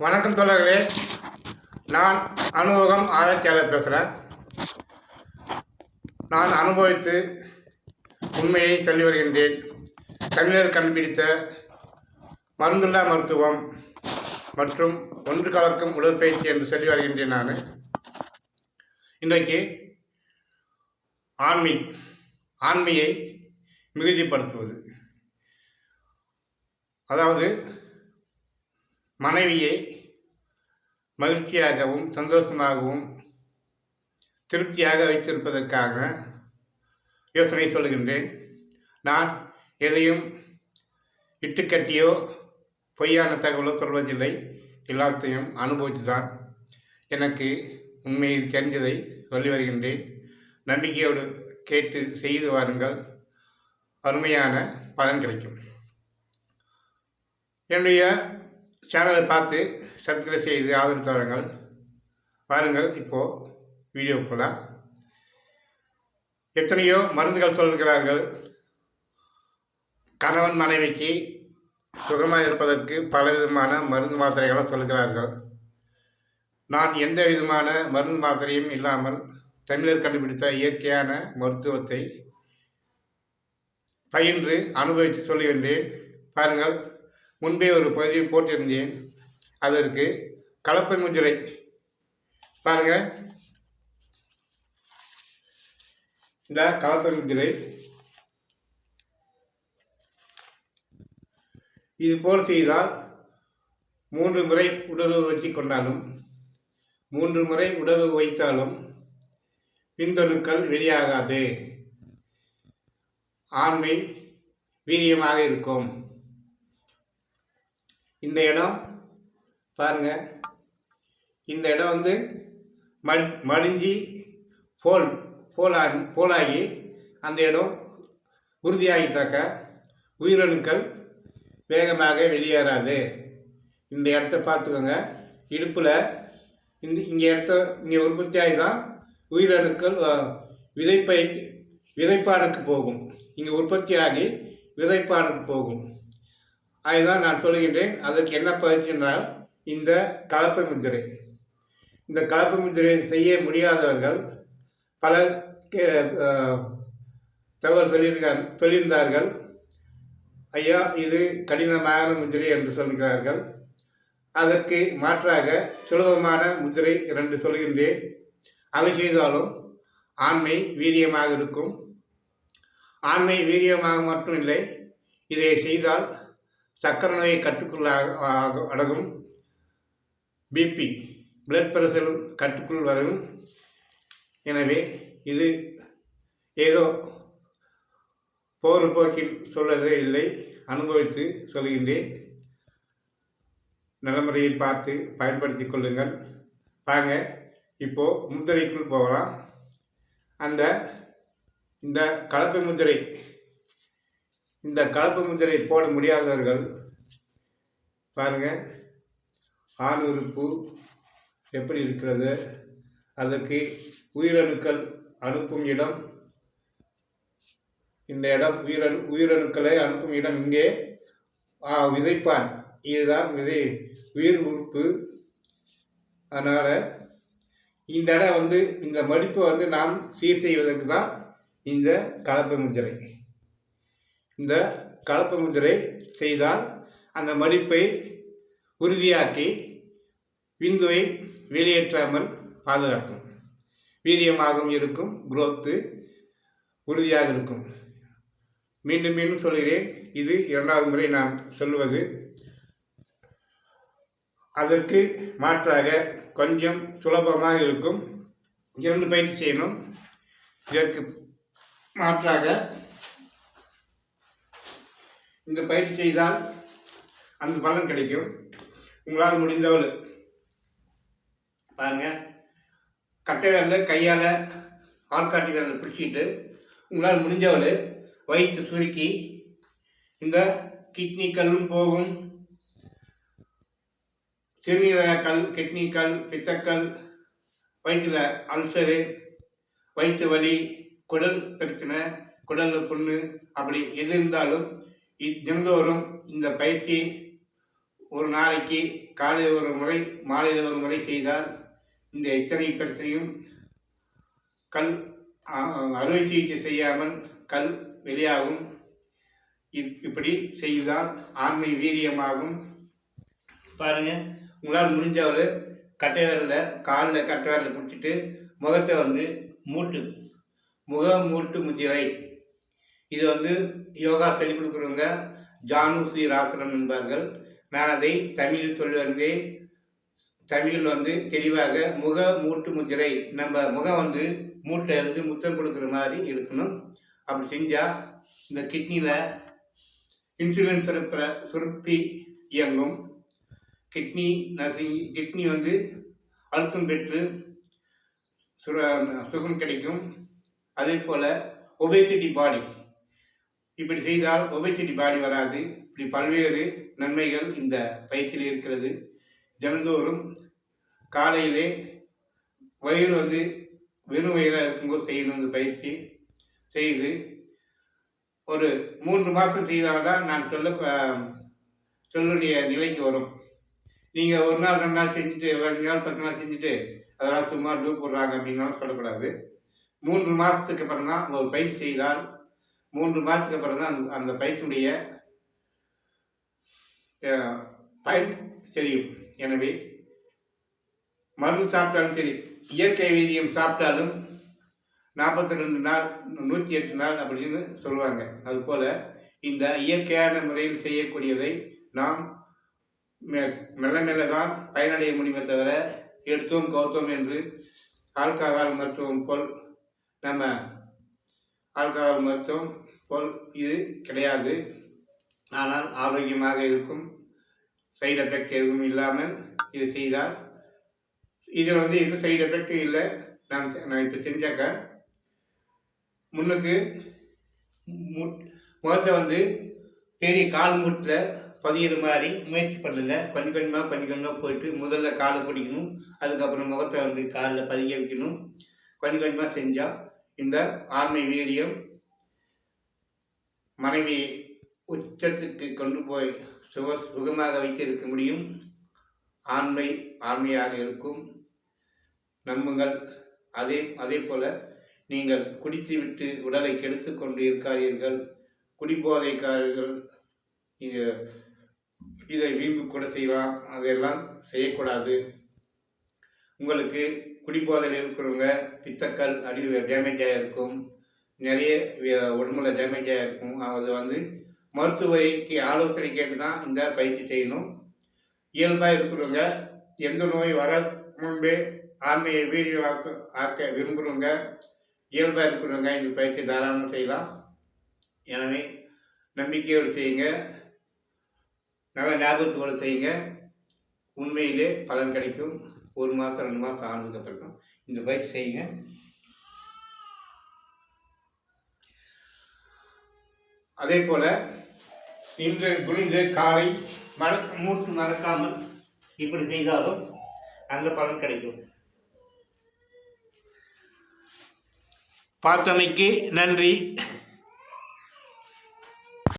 வணக்கம் தோழர்களே, நான் அனுபவம் ஆராய்ச்சியாளர் பேசுகிறேன். நான் அனுபவித்து உண்மையை சொல்லி வருகின்றேன். தமிழர் கண்டுபிடித்த மருந்துள்ளா மருத்துவம் மற்றும் ஒன்று கலக்கும் உடற்பயிற்சி என்று சொல்லி வருகின்றேன். நான் இன்றைக்கு ஆண்மையை மிகுதிப்படுத்துவது, அதாவது மனைவியை மகிழ்ச்சியாகவும் சந்தோஷமாகவும் திருப்தியாக வைத்திருப்பதற்காக யோசனை சொல்கின்றேன். நான் எதையும் இட்டுக்கட்டியோ பொய்யான தகவலோ சொல்வதில்லை. எல்லாத்தையும் அனுபவித்துதான் எனக்கு உண்மையில் தெரிஞ்சதை சொல்லி வருகின்றேன். நம்பிக்கையோடு கேட்டு செய்து வாருங்கள், அருமையான பலன் கிடைக்கும். என்னுடைய சேனலை பார்த்து சப்ஸ்கிரைப் செய்து ஆதரவு தருங்கள். பாருங்கள், இப்போது வீடியோ போகலாம். எத்தனையோ மருந்துகள் சொல்கிறார்கள். கணவன் மனைவிக்கு சுகமாக இருப்பதற்கு பலவிதமான மருந்து மாத்திரைகளை சொல்கிறார்கள். நான் எந்த விதமான மருந்து மாத்திரையும் இல்லாமல் தமிழர் கண்டுபிடித்த இயற்கையான மருத்துவத்தை பயின்று அனுபவித்து சொல்லுகின்றேன். பாருங்கள், முன்பே ஒரு பதிவு போட்டிருந்தேன். அதற்கு கலப்பை முதிரை பாருங்கள். இந்த கலப்பை முதிரை இது போல் செய்தால் 3 முறை உடலுறவு வச்சு கொண்டாலும் 3 முறை உடலுறவு வைத்தாலும் விந்தணுக்கள் வெளியாகாது. ஆண்மை வீரியமாக இருக்கும். இந்த இடம் பாருங்கள், இந்த இடம் வந்து மடிஞ்சி போலாகி அந்த இடம் உறுதியாகிட்டாக்க உயிரணுக்கள் வேகமாக வெளியேறாது. இந்த இடத்த பார்த்துக்கோங்க. இடுப்பில் இங்கே உற்பத்தி ஆகி தான் உயிரணுக்கள் விதைப்பானுக்கு போகும். இங்கே உற்பத்தி ஆகி விதைப்பானுக்கு போகும். அதுதான் நான் சொல்லுகின்றேன். அதற்கு என்ன பயிற்சி என்றால் இந்த கலப்பை முத்திரை. இந்த கலப்பை முத்திரை செய்ய முடியாதவர்கள் பலர் தகவல் சொல்லியிருந்தார்கள். ஐயா, இது கடினமான முத்திரை என்று சொல்கிறார்கள். அதற்கு மாற்றாக சுலபமான முத்திரை 2 சொல்கின்றேன். அதை செய்தாலும் ஆண்மை வீரியமாக இருக்கும். ஆண்மை வீரியமாக மட்டும் இல்லை, இதை செய்தால் சக்கரை நோயை கட்டுக்குள் அடங்கும். பிபி பிளட் ப்ரெஷரும் கட்டுக்குள் வரும். எனவே இது ஏதோ போர் போக்கில் சொல்லவே இல்லை, அனுபவித்து சொல்கின்றேன். நல்ல முறையில் பார்த்து பயன்படுத்தி கொள்ளுங்கள். வாங்க இப்போது முத்திரைக்குள் போகலாம். இந்த கலப்பை முத்திரை போட முடியாதவர்கள் பாருங்கள், ஆண் உறுப்பு எப்படி இருக்கிறது, அதற்கு உயிரணுக்கள் அனுப்பும் இடம். இந்த இடம் உயிரணுக்களை அனுப்பும் இடம். இங்கே விதைப்பான், இதுதான் உயிர் உறுப்பு. அதனால் இந்த இடம் வந்து இந்த மடிப்பை நாம் சீர் செய்வதற்கு தான் இந்த கலப்பை முத்திரை. இந்த கலப்பை முத்திரை செய்தால் அந்த மடிப்பை உறுதியாக்கி விந்துவை வெளியேற்றாமல் பாதுகாக்கும். வீரியமாகவும் இருக்கும், குரோத்து உறுதியாக இருக்கும். மீண்டும் மீண்டும் சொல்கிறேன், இது 2வது முறை நான் சொல்லுவது. அதற்கு மாற்றாக கொஞ்சம் சுலபமாக இருக்கும். 2 பயிற்சி செய்யணும். இதற்கு மாற்றாக இந்த பயிற்சி செய்தால் அந்த பலன் கிடைக்கும். உங்களால் முடிந்தவள் பாருங்கள், கட்டை விரலில் கையால் ஆள்காட்டி விரலில் பிடிச்சிட்டு உங்களால் முடிஞ்சவள் வயிற்று சுருக்கி இந்த கிட்னி கல்லும் போகும். சிறுநீரக கல், கிட்னி கல், பித்தக்கல், வயிற்றில் அல்சரு, வயிற்று வலி, குடல் பிரச்சனை, குடலில் புண்ணு, அப்படி எது இருந்தாலும் தினந்தோறும் இந்த பயிற்சி ஒரு நாளைக்கு காலையில் ஒரு முறை மாலையில் ஒரு முறை செய்தால் இந்த இத்தனை பிரச்சனையும் கல் அறுவை சிகிச்சை செய்யாமல் கல் வெளியாகும். இப்படி செய்தால் ஆண்மை வீரியமாகும். பாருங்கள், உங்களால் முடிஞ்சவர் கட்டை விரலில் காலில் கட்டை விரலில் பிடிச்சிட்டு முகத்தை முக மூட்டு முத்திரை. இது யோகா சொல்லிக் கொடுக்குறவங்க ஜானுசீராசனம் என்பார்கள். நான் அதை தமிழில் சொல்லுவதே தமிழில் தெளிவாக முக மூட்டு முத்திரை. நம்ம முகம் மூட்டை இருந்து முத்தம் கொடுக்குற மாதிரி இருக்கணும். அப்படி செஞ்சால் இந்த கிட்னியில் இன்சுலின் சுரப்பி இயங்கும். கிட்னி அழுத்தம் பெற்று சுகம் கிடைக்கும். அதே போல் ஒபேசிட்டி பாடி, இப்படி செய்தால் ஒபேசிட்டி பாடி வராது. இப்படி பல்வேறு நன்மைகள் இந்த பயிற்சியில் இருக்கிறது. தினந்தோறும் காலையிலே வயிறு வெறும் வயிறாக இருக்கும்போது செய்யணும். இந்த பயிற்சி செய்து ஒரு 3 மாதம் செய்தால்தான் நான் சொல்லுடைய நிலைக்கு வரும். நீங்கள் ஒரு நாள் 2 நாள் செஞ்சுட்டு 5 நாள் 10 நாள் செஞ்சுட்டு அதெல்லாம் சும்மா லூப் போடுறாங்க அப்படின்னாலும் சொல்லக்கூடாது. 3 மாதத்துக்கு அப்புறம் தான் ஒரு பயிற்சி செய்தால் 3 மாதத்துக்கு அப்புறம் தான் அந்த பயிற்சியுடைய பயன் தெரியும். எனவே மருந்து சாப்பிட்டாலும் சரி, இயற்கை வைத்தியம் சாப்பிட்டாலும் 42 நாள் 108 நாள் அப்படின்னு சொல்லுவாங்க. அதுபோல் இந்த இயற்கையான முறையில் செய்யக்கூடியதை நாம் மெல்ல மெல்ல தான் பயனடைய முடியுமே தவிர எடுத்தோம் கௌத்தோம் என்று ஆல்கஹால் மருத்துவம் போல் நம்ம ஆல்கஹால் மருத்துவம் போல் இது கிடையாது. ஆனால் ஆரோக்கியமாக இருக்கும். சைடு எஃபெக்ட் எதுவும் இல்லாமல் இது செய்தால் இதில் எந்த சைடு எஃபெக்டும் இல்லை. நான் இப்போ செஞ்சாக்க முன்னுக்கு முகத்தை பெரிய கால் மூட்டில் பதிகிற மாதிரி முயற்சி பண்ணுங்கள். கொஞ்சம் கொஞ்சமாக போயிட்டு முதல்ல காலை பிடிக்கணும். அதுக்கப்புறம் முகத்தை காலில் பதிக்க வைக்கணும். கொஞ்சம் கொஞ்சமாக செஞ்சால் இந்த ஆண்மை வீரியம் மனைவி உச்சத்துக்கு கொண்டு போய் சுகமாக வைத்திருக்க முடியும். ஆண்மையாக இருக்கும். நம்புங்கள். அதே போல் நீங்கள் குடித்துவிட்டு உடலை கெடுத்து கொண்டு இருக்காதீர்கள். குடிபோதைக்காரர்கள் இதை வீம்பு கூட செய்யலாம். அதையெல்லாம் செய்யக்கூடாது. உங்களுக்கு குடிபோதையில் இருக்கிறவங்க பித்தக்கல் டேமேஜாக இருக்கும். நிறைய உடம்புல டேமேஜாக இருக்கும். அது மருத்துவருக்கு ஆலோசனை கேட்டு தான் இந்த பயிற்சி செய்யணும். இயல்பாக இருக்கிறவங்க எந்த நோய் வர முன்பே ஆண்மையை ஆக்க விரும்புகிறவங்க, இயல்பாக இருக்கிறவங்க இந்த பயிற்சி தாராளமாக செய்யலாம். எனவே நம்பிக்கையோடு செய்யுங்க. நல்ல ஞாபகத்தோடு செய்யுங்க. உண்மையிலே பலன் கிடைக்கும். 1 மாதம் 2 மாதம் ஆனதுக்கப்புறம் இந்த பயிற்சி செய்யுங்க. அதே போல் இன்று குனிந்து காலை மூட்டு மறக்காமல் இப்படி செய்தாலும் அந்த பலன் கிடைக்கும். பார்த்தமைக்கு நன்றி.